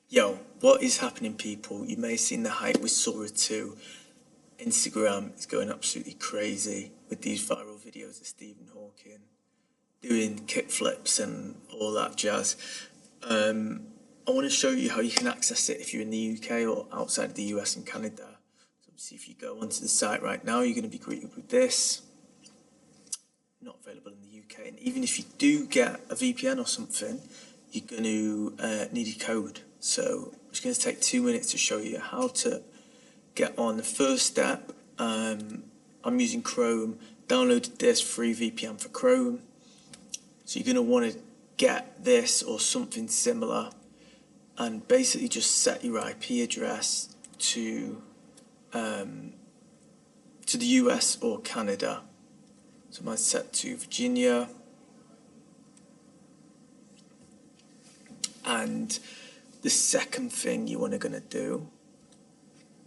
Yo, what is happening, people? You may have seen the hype with Sora 2. Instagram is going absolutely crazy with these viral videos of Stephen Hawking doing kickflips and all that jazz. I want to show you how you can access it if you're in the UK or outside of the US and Canada. So obviously if you go onto the site right now, you're going to be greeted with this. Not available in the UK. And even if you do get a VPN or something, you're going to need a code. So it's going to take 2 minutes to show you how to get on. The first step, I'm using Chrome, downloaded this free VPN for Chrome. So you're going to want to get this or something similar and basically just set your IP address to the US or Canada. So mine's set to Virginia. And the second thing you want to do,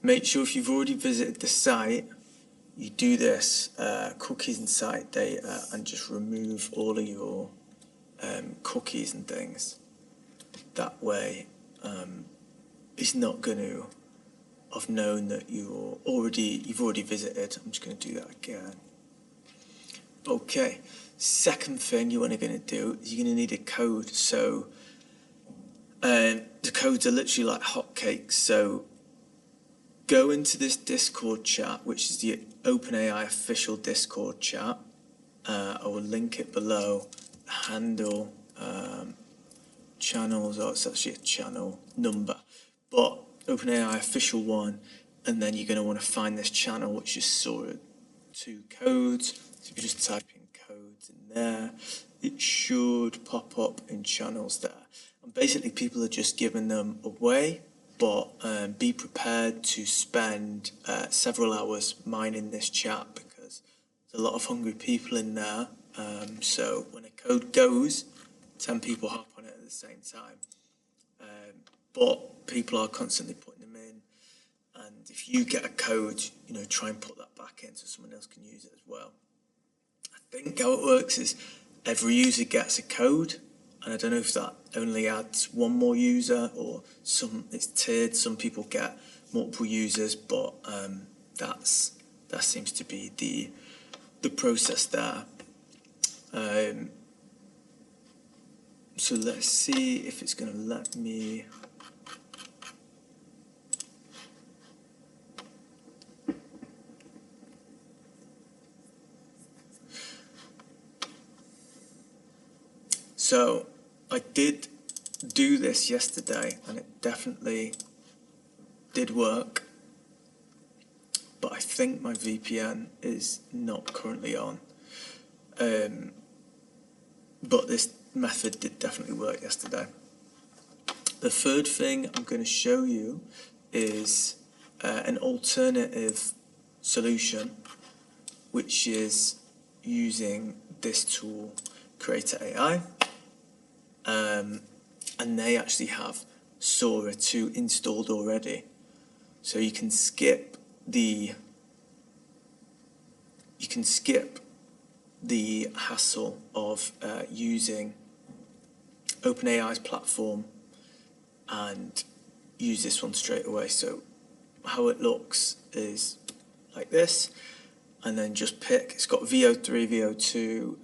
make sure if you've already visited the site, you do this cookies and site data and just remove all of your cookies and things. That way, it's not going to have known that you've already visited. I'm just going to do that again. Okay, second thing you want to do is you're going to need a code. So the codes are literally like hotcakes. So go into this Discord chat, which is the OpenAI official Discord chat. I will link it below. Handle, channels, it's actually a channel number, but OpenAI official one, and then you're going to want to find this channel, which is Sora 2 codes. So if you just type in codes in there, it should pop up in channels there. And basically people are just giving them away, but be prepared to spend several hours mining this chat because there's a lot of hungry people in there. So when a code goes, 10 people hop on it at the same time. But people are constantly putting them in. And if you get a code, try and put that back in so someone else can use it as well. I think how it works is every user gets a code. And I don't know if that only adds one more user or it's tiered. Some people get multiple users, but that seems to be the process there. So let's see if it's going to let me. So I did do this yesterday and it definitely did work, but I think my VPN is not currently on. But this method did definitely work yesterday. The third thing I'm going to show you is an alternative solution, which is using this tool, Creator AI. And they actually have Sora 2 installed already. So you can skip the hassle of using OpenAI's platform and use this one straight away. So how it looks is like this, and then just pick, it's got VO3, VO2,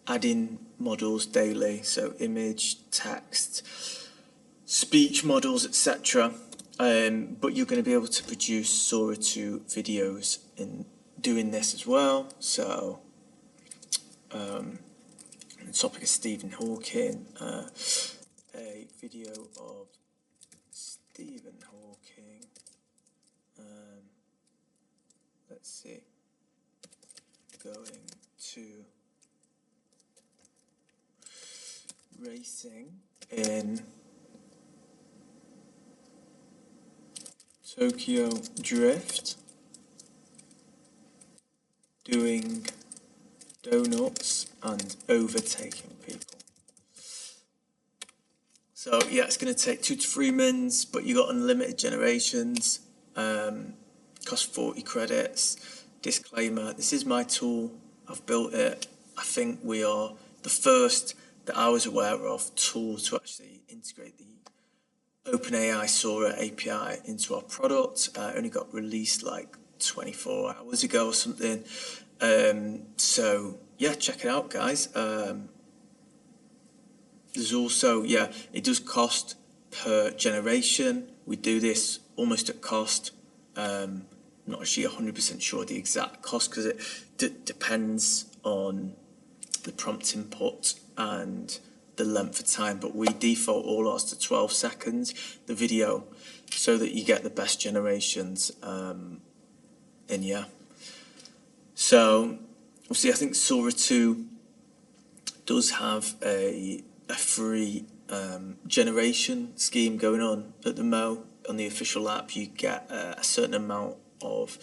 add-in models daily, so image, text, speech models, etc. But you're going to be able to produce Sora 2 videos in doing this as well. So the topic is Stephen Hawking, a video of Stephen Hawking. Let's see, going to racing in Tokyo Drift, doing donuts and overtaking people. So yeah, it's going to take 2 to 3 minutes, but you got unlimited generations. Cost 40 credits. Disclaimer: this is my tool. I've built it. I think we are the first that I was aware of tool to actually integrate the OpenAI Sora API into our product. Only got released like 24 hours ago or something. So yeah, check it out, guys. There's also, it does cost per generation. We do this almost at cost. Not actually 100% sure the exact cost because it depends on the prompt input and the length of time, but we default all ours to 12 seconds, the video, so that you get the best generations. And yeah, so obviously I think Sora 2 does have a free generation scheme going on at the Mo. On the official app, you get a certain amount of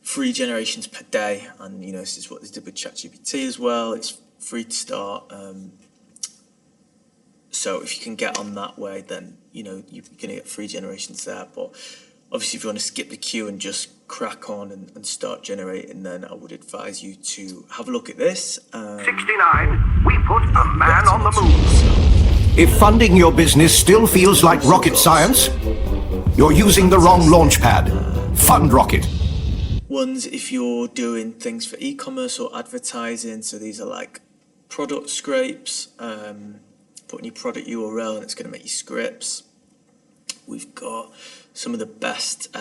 free generations per day, and you know, this is what they did with ChatGPT as well. It's free to start. So if you can get on that way, then you know you're gonna get free generations there. But obviously, if you want to skip the queue and just crack on and start generating, then I would advise you to have a look at this. 69, we put a man on the move. If funding your business still feels like rocket science, you're using the wrong launch pad. Fund Rocket. Ones if you're doing things for e-commerce or advertising. So these are like product scrapes. Putting your product URL and it's going to make you scripts. We've got some of the best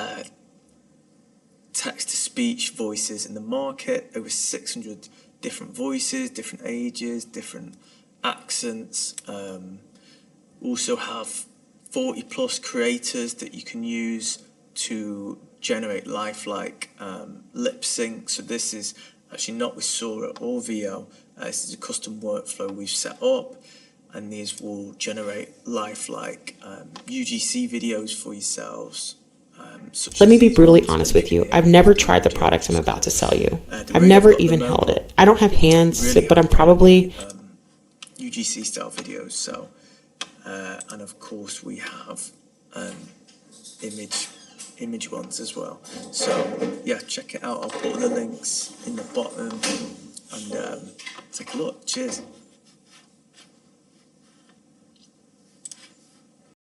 text-to-speech voices in the market. Over 600 different voices, different ages, different accents. Also have 40 plus creators that you can use to generate lifelike lip sync. So this is actually not with Sora or VO. This is a custom workflow we've set up, and these will generate lifelike UGC videos for yourselves. Let me be brutally honest with you. I've never tried the products I'm about to sell you. I've never even held it. I don't have hands, but I'm probably UGC style videos. So, and of course we have image ones as well. So yeah, check it out. I'll put the links in the bottom and take a look. Cheers.